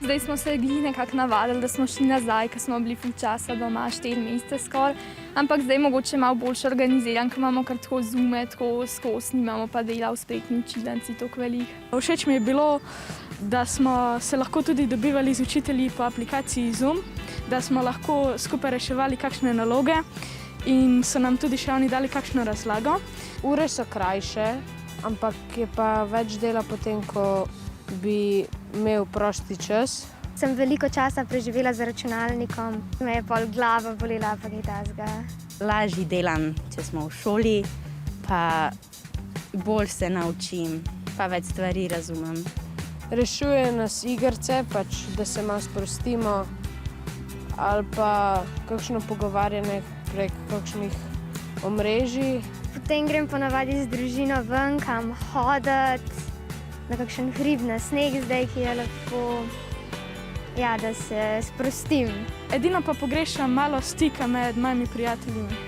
Zdaj smo se glih nekako navadili, da smo šli nazaj, ker smo bili ful časa doma, 4 mesece skoraj. Ampak zdaj mogoče malo boljše organiziran, ker imamo kar tako Zoome, tako skozi, nimamo pa dela v spletni učilnici toliko veliko. Všeč mi je bilo, da smo se lahko tudi dobivali z učitelji po aplikaciji Zoom, da smo lahko skupaj reševali kakšne naloge in so nam tudi še oni dali kakšno razlago. Ure so krajše, ampak je pa več dela potem, ko bi imel prosti čas. Sem veliko časa preživela za računalnikom, me je pol glava bolela pa kaj takega. Lažje delam, če smo v šoli, pa bolj se naučim, pa več stvari razumem. Rešuje nas igrice, pač, da se malo sprostimo, ali pa kakšno pogovarjanje prek kakšnih omrežij. Potem grem ponavadi z družino ven, kam hoditi, na kakšen hrib, na sneg zdaj, ki je lepo. Ja, da se sprostim. Edino pa pogrešam malo stika med mojimi prijatelji.